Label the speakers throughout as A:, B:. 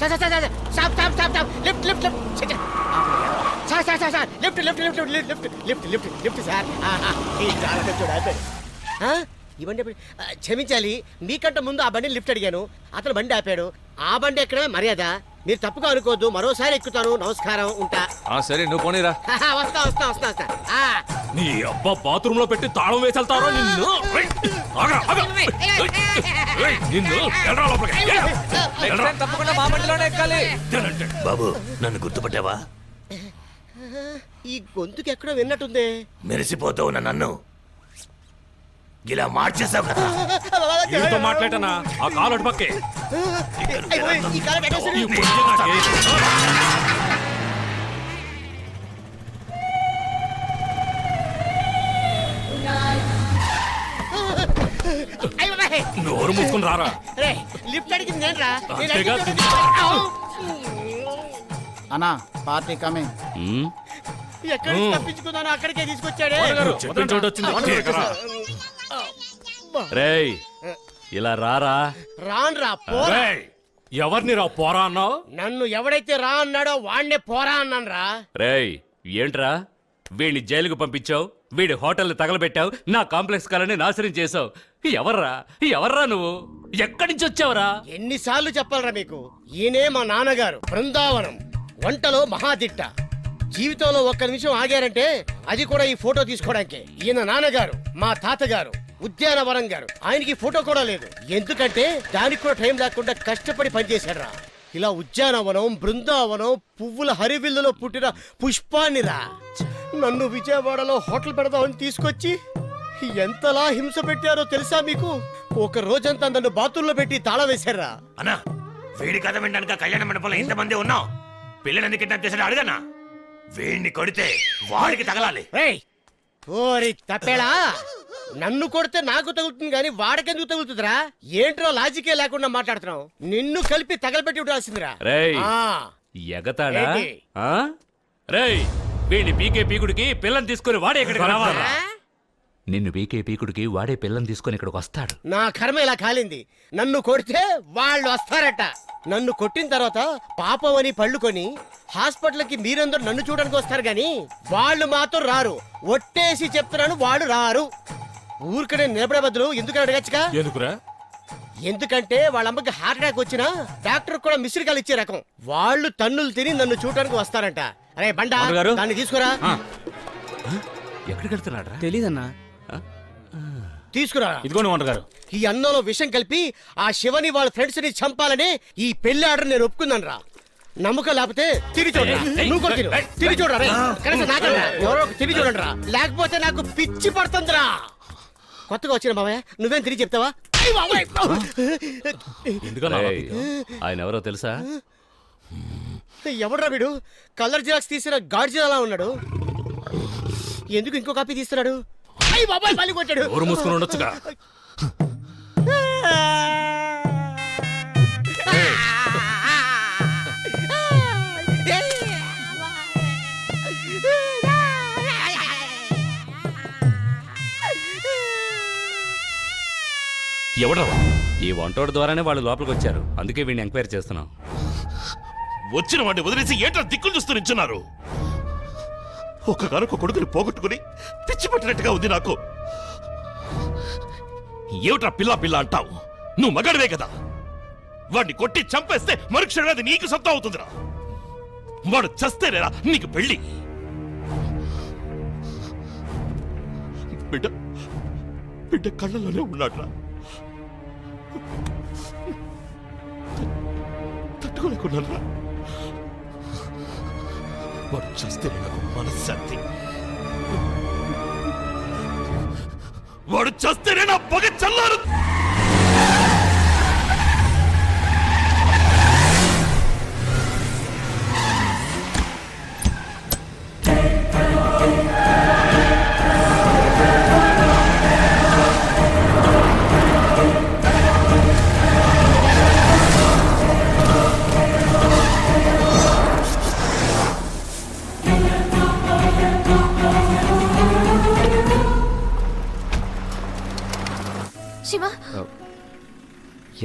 A: Sir sir sir stop stop stop stop lift lift lift sir sir sir sir lift lift lift lift lift lift lift sir ఈ చాలా చూడాలి. ఈ బండి క్షమించాలి, మీకంటే ముందు ఆ బండిని లిఫ్ట్ అడిగాను, అతను బండి ఆపాడు. ఆ బండి ఎక్కడమే మర్యాద, మీరు తప్పుగా అనుకోవద్దు. మరోసారి ఎక్కుతాను. నమస్కారం, ఉంటా.
B: సరే నువ్వు పోనీరా.
A: వస్తా వస్తా వస్తా వస్తా.
B: నీ అబ్బా బాత్రూమ్ లో పెట్టి తాళం వేసి వెళ్తారో నిన్ను. తప్పకుండా మా బండిలోనే ఎక్కాలి.
C: బాబు నన్ను గుర్తుపట్టావా?
A: ఈ గొంతుకి ఎక్కడో విన్నట్టుంది.
C: మెరిసిపోతూ ఉన్న నన్ను ఇలా మార్చేసావు కదా.
B: నీతో మాట్లాడనా? ఆ కాలు అటు పక్కే. నోరు మూసుకుని రారా.
A: లిఫ్ట్ అడిగింది నేను రా.
D: అన్నా పార్టీ కమింగ్.
A: ఎక్కడి తప్పించుకున్నాను అక్కడికే తీసుకొచ్చాడే.
B: చెప్పిన చోటు వచ్చింది. రేయ్ ఇలా రారా.
A: రాను రా పోరా.
B: ఎవరిని రా పోరా అన్నావు?
A: నన్ను ఎవడైతే రా అన్నాడో వాడినే పోరా అన్నాను రా.
B: రేయ్ ఏంట్రా వీడిని జైలుకు పంపించావు, వీడి హోటల్ని తగలబెట్టావు, నా కాంప్లెక్స్ కాలని నాశనం చేసావు. ఎవర్రా నువ్వు? ఎక్కడి నుంచి వచ్చావురా?
A: ఎన్నిసార్లు చెప్పాలరా మీకు? ఈయనే మా నాన్నగారు, బృందావనం వంటలో మహాదిట్ట. జీవితంలో ఒక్క నిమిషం ఆగారంటే అది కూడా ఈ ఫోటో తీసుకోవడానికి. ఈయన నాన్నగారు మా తాతగారు ఉద్యానవనం గారు, ఆయనకి ఫోటో కూడా లేదు. ఎందుకంటే దానికి కూడా టైం లేకుండా కష్టపడి పనిచేశాడు. ఇలా ఉద్యానవనం బృందావనం పువ్వుల హరివిల్లులో పుట్టిన పుష్పాన్నిరా నన్ను విజయవాడలో హోటల్ పెడదామని తీసుకొచ్చి ఎంతలా హింస పెట్టారో తెలుసా మీకు? ఒక రోజంతా నన్ను బాతుల్లో పెట్టి తాళం వేశారా.
C: అన్నా వీడి కథ వినడానికి కళ్యాణ మండపంలో ఇంతమంది ఉన్నాం. పిల్లలని కిడ్నాప్ చేసాడు అడగనా? వీడిని కొడితే వాడికి తగలాలి.
A: ఓరి తప్పేలా, నన్ను కొడితే నాకు తగులుతుంది కానీ వాడికెందుకు తగులుతుందిరా? ఏంట్రో లాజికే లేకుండా మాట్లాడుతున్నావు. నిన్ను కలిపి తగలబెట్టి ఉండాల్సిందిరా.
B: ఎగతాడా? రేయ్ వీడిని పీకే పీకుడికి పిల్లని తీసుకుని వాడే ఇక్కడికి రావాలా? నిన్ను పీకే పీకుడికి వాడే పిల్లని తీసుకుని ఇక్కడికి వస్తాడు.
A: నా కర్మ ఇలా కాలింది. నన్ను కొడితే వాళ్ళు వస్తారట. నన్ను కొట్టిన తర్వాత పాపం అని పళ్ళుకొని హాస్పిటల్కి మీరందరూ నన్ను చూడడానికి వస్తారు గాని వాళ్ళు మాత్రం రారు. ఒట్టేసి చెప్తున్నాను, వాళ్ళు రారు. ఊరికనే నిలబడే బదులు ఎందుకు అడగచ్చుగా?
B: ఎందుకురా?
A: ఎందుకంటే వాళ్ళ అమ్మకి హార్ట్ అటాక్ వచ్చినా డాక్టర్ కూడా మిస్డ్ కాల్ ఇచ్చే రకం. వాళ్ళు తన్నులు తిని నన్ను చూడడానికి వస్తారంట. అరే బండా దాన్ని తీసుకురా.
B: ఎక్కడికి వెళ్తున్నాడు?
D: తెలీదన్నా.
A: తీసుకురా.
B: ఇదిగోండి వంటగారు.
A: ఈ అన్నంలో విషం కలిపి ఆ శివని వాళ్ళ ఫ్రెండ్స్ ని చంపాలని ఈ పెళ్లి ఆర్డర్ నేను ఒప్పుకున్నాను రా. నమ్మకం లేకపోతే తిరిగి చూడరా. నువ్వు కూడా తిరిగి చూడరా. కనీసం నాకన్నా ఎవరో తిరిగి చూడండి రా, లేకపోతే నాకు పిచ్చి పడుతుందిరా. కొత్తగా వచ్చిన బాబాయ్ నువ్వేం తిరిగి చెప్తావా?
B: ఆయన ఎవరో తెలుసా?
A: ఎవడ్రా వీడు? కలర్ జిరాక్స్ తీసిన గాడ్జిలా ఉన్నాడు. ఎందుకు ఇంకో కాపీ తీస్తున్నాడు? అయ్యి బాబాయ్ పల్లి కొట్టాడు.
B: ఎవరు మూసుకుని ఉండొచ్చుగా. ఎవడరా? ఈ వంటోడు ద్వారానే వాళ్ళు లోపలికి వచ్చారు, అందుకే వీడిని ఎంక్వైరీ చేస్తున్నాం.
C: వచ్చిన వాడిని వదిలేసి ఏంటో దిక్కులు చూస్తూ నిల్చున్నారు. ఒక్కగానొక్క కొడుకుని పోగొట్టుకుని పిచ్చి పట్టినట్టుగా ఉంది నాకు. ఏమిట్రా పిల్ల అంటావు? నువ్వు మగాడివే కదా. వాడిని కొట్టి చంపేస్తే మరుక్షణం అది నీకు సొంతం అవుతుందిరా. వాడు చస్తేనేరా నీకు పెళ్ళి. బిడ్డ బిడ్డ కళ్ళలోనే ఉన్నాడ్రా. తట్టుకోలేకున్నారా. వాడు చస్తేనే నాకు మనశ్శాంతి. వాడు చస్తేనే నా పగ చల్లారు.
E: శివ,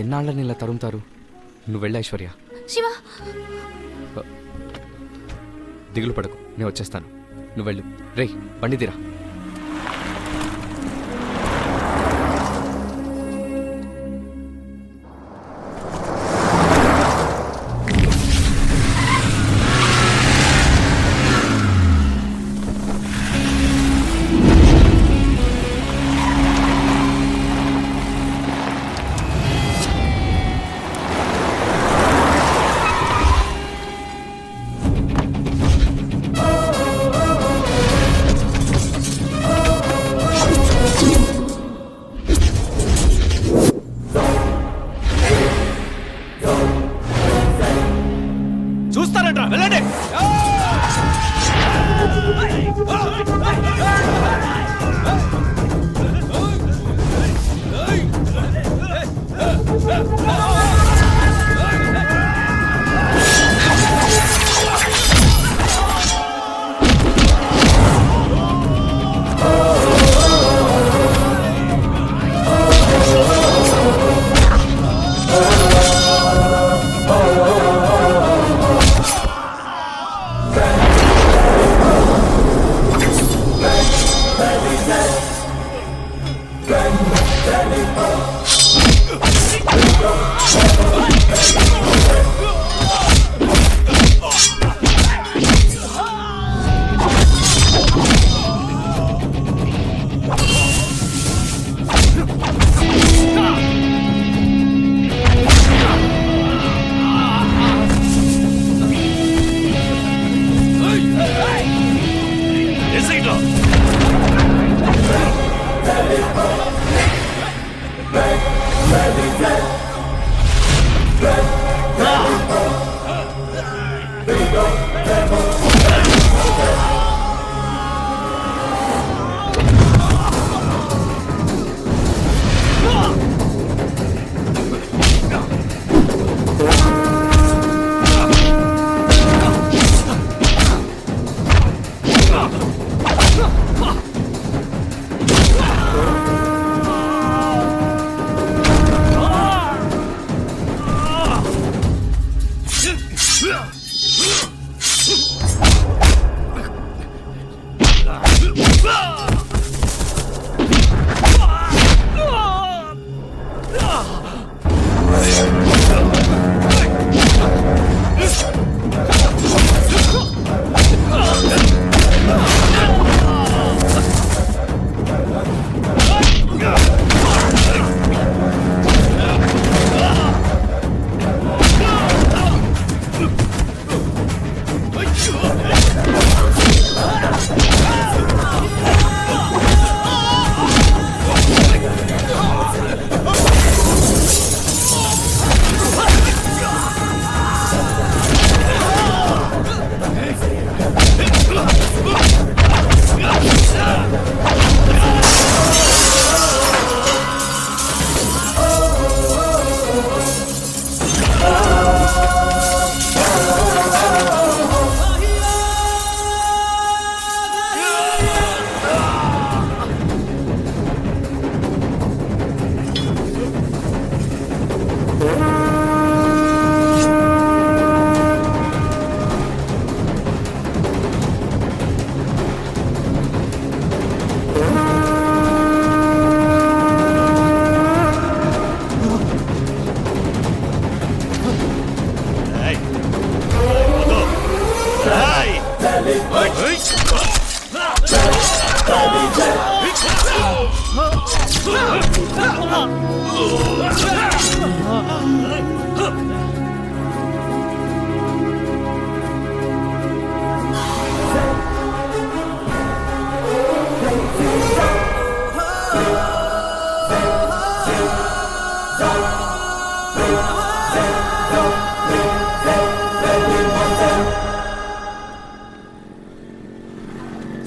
D: ఎన్నాళ్ళని ఇలా తరుముతారు? నువ్వు వెళ్ళ ఐశ్వర్య.
E: శివ
F: దిగులు పడకు నేను వచ్చేస్తాను నువ్వు వెళ్ళు రేయ్ బండి తీరా
C: చూస్తారంట్రా వెళ్ళండి. ఎస్ఐగా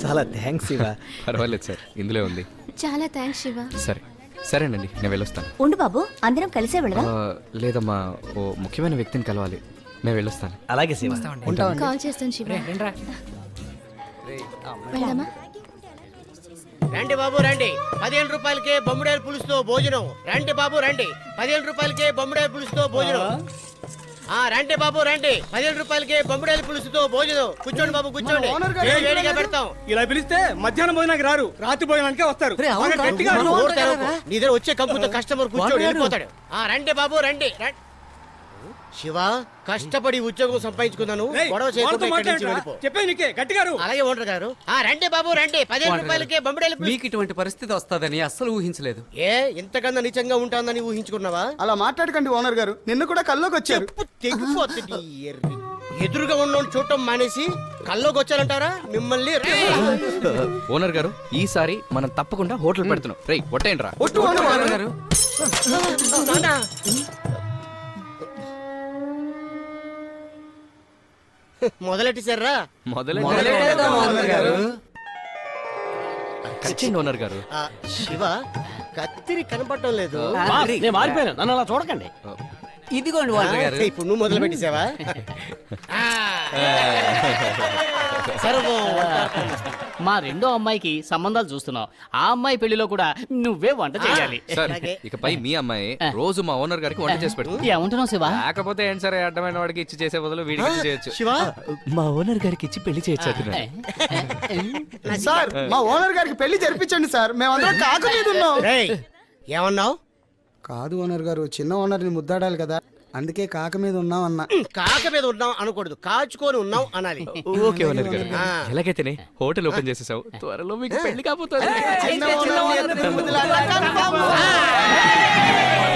G: చాలా థ్యాంక్స్ శివ.
F: పర్వాలేదు సార్ ఇందులో ఉంది
E: చాలా థ్యాంక్స్ శివ.
F: సరేనండి నేను వెళ్ళొస్తాను
E: ఉండు బాబు, అందరం కలిసే వెళదాం.
F: లేదమ్మా ఓ ముఖ్యమైన వ్యక్తిని కలవాలి నేను వెళ్ళొస్తాను
G: అలాగే శివ. ఉంటామండి.
E: కాల్ చేస్తాను శివ. వెళ్దామా?
A: రండి బాబు రండి, 15 రూపాయలకే బొమ్మిడాయల పులుసుతో భోజనం. రండి బాబు రండి, 15 రూపాయలకే బొమ్మిడాయల పులుసుతో భోజనం. రండి బాబు రండి. 15 రూపాయలకి బొమ్మడేలు పులుసుతో భోజనం. కూర్చోండి బాబు కూర్చోండి. వేడి వేడిగా పెడతాం.
H: ఇలా పిలిస్తే మధ్యాహ్నం భోజనానికి రారు, రాత్రి భోజనానికే వస్తారు. బాగా గట్టిగా అరువు.
A: నోరు తెరవకు. నీ దగ్గర వచ్చే కంపుతో కస్టమర్ కూర్చోడు వెళ్ళిపోతాడు. రండి బాబు రండి. శివ, కష్టపడి ఉద్యోగం సంపాదించుకున్నాను.
H: రేయ్,
A: గొడవ
H: వాళ్ళతో
A: చేయకుండా ఇక్కడి నుంచి
H: మాట్లాడరా?
A: వెళ్ళిపో.
H: చెప్పేది నీకే గట్టిగా అరువు.
A: అలాగే ఓనర్ గారు. రండి బాబు రండి. 15 రూపాయలకే బొమ్మడేలు పులుసు.
G: మీకు ఇటువంటి పరిస్థితి వస్తుందని అస్సలు ఊహించలేదు.
A: ఏ ఇంతకన్నా నిజంగా ఉంటాందని ఊహించుకున్నావా?
D: అలా మాట్లాడకండి ఓనర్ గారు, నిన్ను కూడా కల్లోకి వచ్చారు.
A: చెప్పు తెగిపోతుంది ఈ ఎర్రి. ఎదురుగా ఉన్నోని చూడటం మానేసి కల్లోకి వచ్చారంటారా మిమ్మల్ని?
F: ఓనర్ గారు, ఈసారి మనం తప్పకుండా హోటల్ పెడుతున్నాం. రేయ్ ఒట్టేయండి రా.
D: ఒట్టు ఓనర్ గారు.
A: నాన్నా. మొదలెట్టేశారా?
G: మొదలెట్టేద్దాం ఓనర్ గారు.
F: ఖచ్చితంగా ఓనర్ గారు.
A: శివ, కత్తిరి కనపడటం లేదు.
H: నేను మారిపోయాను, నన్ను అలా చూడకండి.
G: ఇదిగోండి ఓనర్ గారు.
A: ఇప్పుడు నువ్వు మొదలు పెట్టేశావా? సర్వం
I: మా రెండో అమ్మాయికి సంబంధాలు చూస్తున్నావు. ఆ అమ్మాయి పెళ్లిలో కూడా నువ్వే వంట చేయాలి.
F: సార్,
A: అలాగే.
F: ఇకపై మీ అమ్మాయి రోజు మా ఓనర్ గారికి వంట చేసి పెడుతుంది.
I: ఏమంటున్నావు శివ?
F: లేకపోతే ఏంటి సరే, అడ్డమైన వాడికి ఇచ్చి చేసే బదులు వీడికి ఇచ్చి చేయొచ్చు.
A: శివ,
F: మా ఓనర్ గారికి ఇచ్చి పెళ్లి చేయొచ్చు.
D: సార్, మా ఓనర్ గారికి పెళ్లి జరిపించండి సార్, మేమందరం కాకు మీద ఉన్నాం.
A: రేయ్, ఏమన్నావు?
J: కాదు ఓనర్ గారు, చిన్న ఓనర్ని ముద్దాడాలి కదా, అందుకే కాక మీద ఉన్నాం అన్న.
A: కాక మీద ఉన్నాం అనకూడదు, కాచుకొని ఉన్నాం అనాలి.
F: ఓకే ఓనర్ గారు, ఎలాగైతేనే హోటల్ ఓపెన్ చేసేసావు, త్వరలో మీకు పెళ్లి కాబోతుంది.
D: చిన్న ఓనర్ని ఎత్తుకుని ముద్దులాడాలి.